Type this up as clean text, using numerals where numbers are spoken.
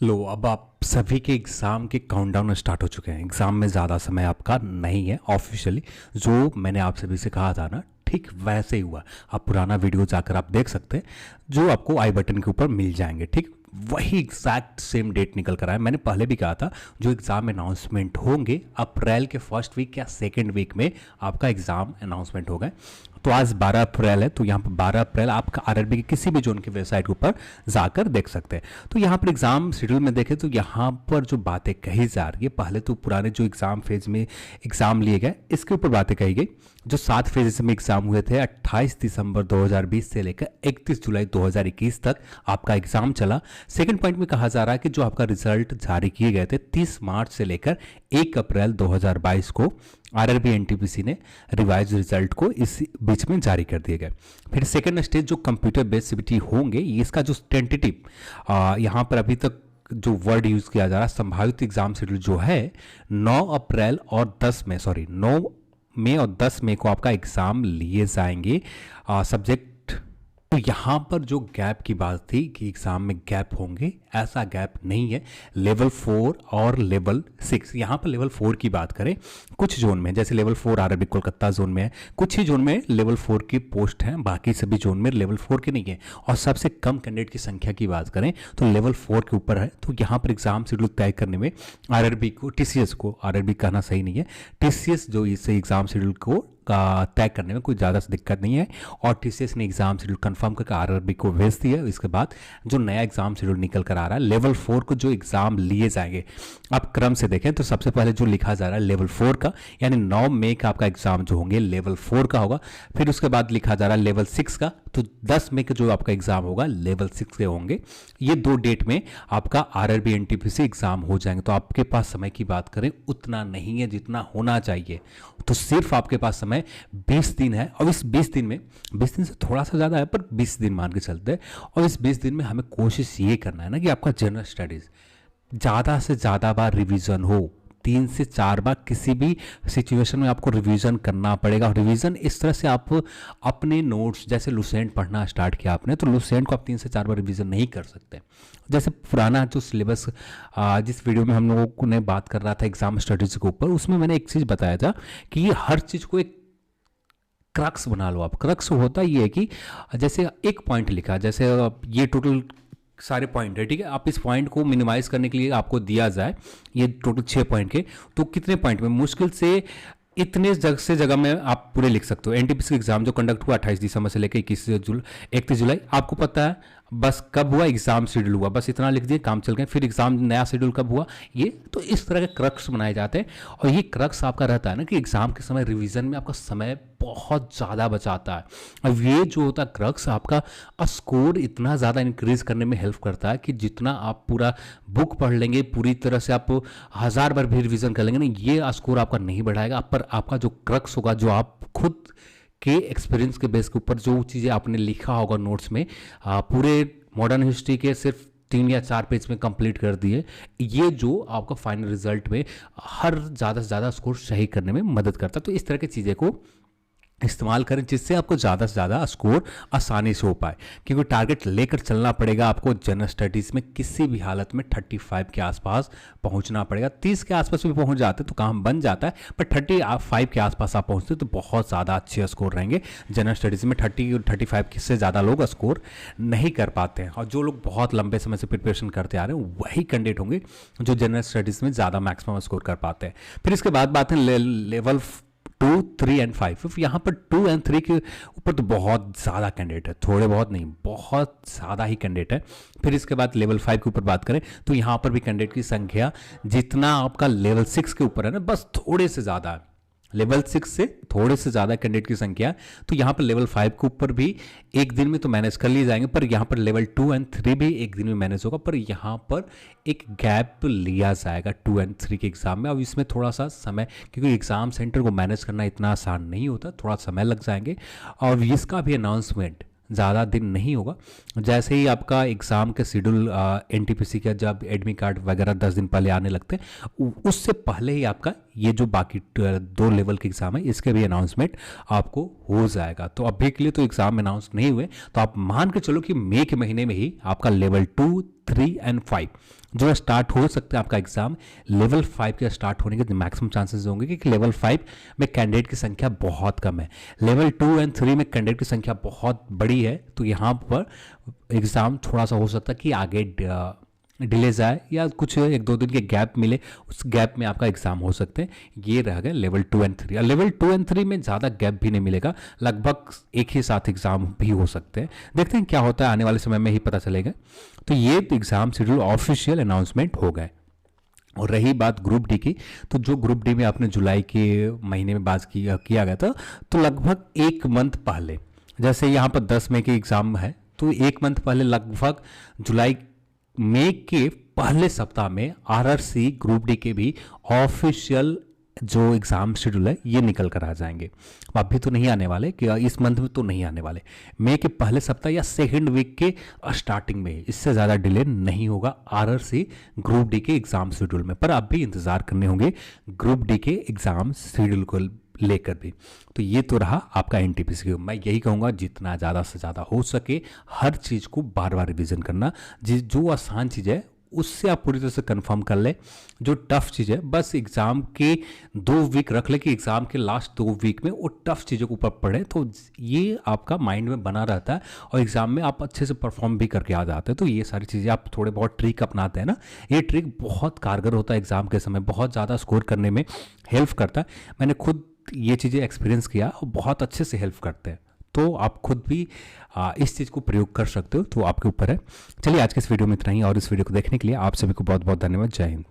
लो अब आप सभी के एग्ज़ाम के काउंटडाउन स्टार्ट हो चुके हैं। एग्ज़ाम में ज़्यादा समय आपका नहीं है ऑफिशियली। जो मैंने आप सभी से कहा था ना, ठीक वैसे ही हुआ। आप पुराना वीडियो जाकर आप देख सकते हैं, जो आपको आई बटन के ऊपर मिल जाएंगे। ठीक वही एग्जैक्ट सेम डेट निकल कर आया। मैंने पहले भी कहा था जो एग्ज़ाम अनाउंसमेंट होंगे अप्रैल के फर्स्ट वीक या सेकेंड वीक में आपका एग्ज़ाम अनाउंसमेंट हो गए। तो आज 12 अप्रैल है, तो यहाँ पर 12 अप्रैल आपका आरआरबी के किसी भी जोन की वेबसाइट के ऊपर जाकर देख सकते हैं। तो यहाँ पर एग्ज़ाम शेड्यूल में देखें तो यहाँ पर जो बातें कही जा रही है, पहले तो पुराने जो एग्ज़ाम फेज में एग्ज़ाम लिए गए इसके ऊपर बातें कही गई। जो 7 फेज में एग्ज़ाम हुए थे 28 दिसंबर 2020 से लेकर 31 जुलाई 2021 तक आपका एग्ज़ाम चला। सेकंड पॉइंट में कहा जा रहा है कि जो आपका रिजल्ट जारी किए गए थे 30 मार्च से लेकर 1 अप्रैल 2022 को आरआरबी एनटीपीसी ने रिवाइज रिजल्ट को इस बीच में जारी कर दिए गए। फिर सेकंड स्टेज जो कंप्यूटर बेस्ड सीबीटी होंगे, इसका जो टेंटेटिव यहाँ पर अभी तक जो वर्ड यूज़ किया जा रहा है, संभावित एग्जाम शेड्यूल जो है 9 अप्रैल और 10 मई 9 मई और 10 मई को आपका एग्ज़ाम लिए जाएंगे सब्जेक्ट। तो यहाँ पर जो गैप की बात थी कि एग्ज़ाम में गैप होंगे, ऐसा गैप नहीं है। लेवल 4 और लेवल 6, यहाँ पर लेवल 4 की बात करें कुछ जोन में, जैसे लेवल 4 आरआरबी कोलकाता जोन में है, कुछ ही जोन में लेवल 4 की पोस्ट हैं, बाकी सभी जोन में लेवल 4 की नहीं है। और सबसे कम कैंडिडेट की संख्या की बात करें तो लेवल 4 के ऊपर है। तो यहाँ पर एग्जाम शेड्यूल तय करने में आरआरबी को, टीसीएस को, आरआरबी कहना सही नहीं है, टीसीएस जो इस एग्जाम शेड्यूल को का तय करने में कोई ज़्यादा दिक्कत नहीं है। और टीसीएस ने एग्जाम शेड्यूल कंफर्म करके आरआरबी को भेज दिया। इसके बाद जो नया एग्जाम शेड्यूल निकल कर आ रहा है, लेवल 4 को जो एग्जाम लिए जाएंगे, आप क्रम से देखें तो सबसे पहले जो लिखा जा रहा है लेवल 4 का, यानी 9 मई का आपका एग्जाम जो होंगे लेवल 4 का होगा। फिर उसके बाद लिखा जा रहा है लेवल 6 का, तो 10 मई का जो आपका एग्जाम होगा लेवल 6 के होंगे। ये 2 डेट में आपका आरआरबी एनटीपीसी एग्जाम हो जाएंगे। तो आपके पास समय की बात करें उतना नहीं है जितना होना चाहिए। तो सिर्फ आपके पास समय 20 दिन है, और इस 20 दिन में, 20 दिन से थोड़ा सा ज़्यादा है पर 20 दिन मान के चलते हैं। और इस 20 दिन में हमें कोशिश ये करना है ना कि आपका जनरल स्टडीज़ ज़्यादा से ज़्यादा बार रिवीजन हो। 3 से 4 बार किसी भी सिचुएशन में आपको रिवीजन करना पड़ेगा। और रिवीजन इस तरह से आप अपने नोट्स, जैसे लुसेंट पढ़ना स्टार्ट किया आपने, तो लुसेंट को आप 3 से 4 बार रिवीजन नहीं कर सकते। जैसे पुराना जो सिलेबस जिस वीडियो में हम लोगों ने बात कर रहा था एग्जाम स्टडीज के ऊपर, उसमें मैंने एक चीज़ बताया था कि ये हर चीज़ को एक क्रक्स बना लो आप। क्रक्स होता ये है कि जैसे एक पॉइंट लिखा, जैसे ये टोटल सारे पॉइंट है, ठीक है, आप इस पॉइंट को मिनिमाइज करने के लिए आपको दिया जाए ये टोटल 6 पॉइंट के, तो कितने पॉइंट में मुश्किल से इतने जगह में आप पूरे लिख सकते हो। एनटीपीसी एग्जाम जो कंडक्ट हुआ 28 दिसंबर से लेकर 31 जुलाई, आपको पता है बस कब हुआ, एग्जाम शेड्यूल हुआ, बस इतना लिख दिए, काम चल गए। फिर एग्जाम नया शेड्यूल कब हुआ, ये तो इस तरह के क्रक्स बनाए जाते हैं। और ये क्रक्स आपका रहता है ना कि एग्जाम के समय रिवीजन में आपका समय बहुत ज़्यादा बचाता है। अब ये जो होता है क्रक्स आपका स्कोर इतना ज़्यादा इंक्रीज करने में हेल्प करता है कि जितना आप पूरा बुक पढ़ लेंगे, पूरी तरह से आप 1000 बार भी रिवीजन कर लेंगे ना, ये स्कोर आपका नहीं बढ़ाएगा। पर आपका जो क्रक्स होगा, जो आप खुद के एक्सपीरियंस के बेस के ऊपर जो चीज़ें आपने लिखा होगा नोट्स में, पूरे मॉडर्न हिस्ट्री के सिर्फ 3 या 4 पेज में कंप्लीट कर दिए, ये जो आपका फाइनल रिजल्ट में हर ज़्यादा से ज़्यादा स्कोर सही करने में मदद करता है। तो इस तरह की चीज़ें को इस्तेमाल करें जिससे आपको ज़्यादा से ज़्यादा स्कोर आसानी से हो पाए, क्योंकि टारगेट लेकर चलना पड़ेगा आपको। जनरल स्टडीज़ में किसी भी हालत में 35 के आसपास पहुंचना पड़ेगा। 30 के आसपास भी पहुंच जाते तो काम बन जाता है, पर 35 के आसपास आप पहुंचते तो बहुत ज़्यादा अच्छे स्कोर रहेंगे। जनरल स्टडीज़ में 35 से ज़्यादा लोग स्कोर नहीं कर पाते हैं। और जो लोग बहुत लंबे समय से प्रिपरेशन करते आ रहे हैं वही कैंडिडेट होंगे जो जनरल स्टडीज़ में ज़्यादा मैक्सिमम स्कोर कर पाते हैं। फिर इसके बाद बात है लेवल 2, 3 एंड 5। यहाँ पर 2 और 3 के ऊपर तो बहुत ज़्यादा कैंडिडेट है, थोड़े बहुत नहीं, बहुत ज़्यादा ही कैंडिडेट है। फिर इसके बाद लेवल 5 के ऊपर बात करें तो यहाँ पर भी कैंडिडेट की संख्या जितना आपका लेवल 6 के ऊपर है ना, बस थोड़े से ज़्यादा है। लेवल 6 से थोड़े से ज़्यादा कैंडिडेट की संख्या, तो यहाँ पर लेवल 5 के ऊपर भी एक दिन में तो मैनेज कर लिए जाएंगे, पर यहाँ पर लेवल 2 और 3 भी एक दिन में मैनेज होगा। पर यहाँ पर एक गैप लिया जाएगा 2 और 3 के एग्ज़ाम में। अब इसमें थोड़ा सा समय, क्योंकि एग्ज़ाम सेंटर को मैनेज करना इतना आसान नहीं होता, थोड़ा समय लग जाएंगे। और इसका भी अनाउंसमेंट ज़्यादा दिन नहीं होगा। जैसे ही आपका एग्ज़ाम का शेड्यूल एनटीपीसी का जब एडमिट कार्ड वगैरह 10 दिन पहले आने लगते हैं, उससे पहले ही आपका ये जो बाकी 2 लेवल के एग्ज़ाम है इसके भी अनाउंसमेंट आपको हो जाएगा। तो अभी के लिए तो एग्ज़ाम अनाउंस नहीं हुए, तो आप मान के चलो कि मई के महीने में ही आपका लेवल 2, 3 एंड 5 जो है स्टार्ट हो सकता है आपका एग्ज़ाम। लेवल 5 के स्टार्ट होने के मैक्सिमम चांसेस होंगे क्योंकि लेवल 5 में कैंडिडेट की संख्या बहुत कम है। लेवल 2 एंड 3 में कैंडिडेट की संख्या बहुत बड़ी है, तो यहाँ पर एग्ज़ाम थोड़ा सा हो सकता है कि आगे डिले जाए या कुछ 1-2 दिन के गैप मिले, उस गैप में आपका एग्ज़ाम हो सकते हैं। ये रह गए लेवल 2 एंड 3। लेवल 2 एंड 3 में ज़्यादा गैप भी नहीं मिलेगा, लगभग एक ही साथ एग्ज़ाम भी हो सकते हैं। देखते हैं क्या होता है, आने वाले समय में ही पता चलेगा। तो ये एग्ज़ाम शेड्यूल ऑफिशियल अनाउंसमेंट हो गए। और रही बात ग्रुप डी की, तो जो ग्रुप डी में आपने जुलाई के महीने में बात किया गया था, तो लगभग 1 मंथ पहले, जैसे यहाँ पर 10 मई की एग्ज़ाम है, तो 1 मंथ पहले लगभग मई के पहले सप्ताह में आरआरसी ग्रुप डी के भी ऑफिशियल जो एग्ज़ाम शेड्यूल है ये निकल कर आ जाएंगे। अभी तो नहीं आने वाले, कि इस मंथ में तो नहीं आने वाले, मई के पहले सप्ताह या सेकंड वीक के स्टार्टिंग में, इससे ज़्यादा डिले नहीं होगा आरआरसी ग्रुप डी के एग्ज़ाम शेड्यूल में। पर अब भी इंतज़ार करने होंगे ग्रुप डी के एग्ज़ाम शेड्यूल को लेकर भी। तो ये तो रहा आपका एनटीपीसी का। मैं यही कहूँगा जितना ज़्यादा से ज़्यादा हो सके हर चीज़ को बार बार रिवीजन करना। जो आसान चीज़ है उससे आप पूरी तरह से कंफर्म कर ले, जो टफ चीज़ है बस एग्ज़ाम के 2 वीक रख ले कि एग्ज़ाम के लास्ट 2 वीक में वो टफ चीज़ों के ऊपर पढ़े, तो ये आपका माइंड में बना रहता है और एग्ज़ाम में आप अच्छे से परफॉर्म भी करके आ जाते हैं। तो ये सारी चीज़ें आप थोड़े बहुत ट्रिक अपनाते हैं ना, ये ट्रिक बहुत कारगर होता है एग्ज़ाम के समय, बहुत ज़्यादा स्कोर करने में हेल्प करता है। मैंने खुद ये चीज़ें एक्सपीरियंस किया और बहुत अच्छे से हेल्प करते हैं। तो आप खुद भी इस चीज़ को प्रयोग कर सकते हो, तो आपके ऊपर है। चलिए आज के इस वीडियो में इतना ही, और इस वीडियो को देखने के लिए आप सभी को बहुत बहुत धन्यवाद। जय हिंद।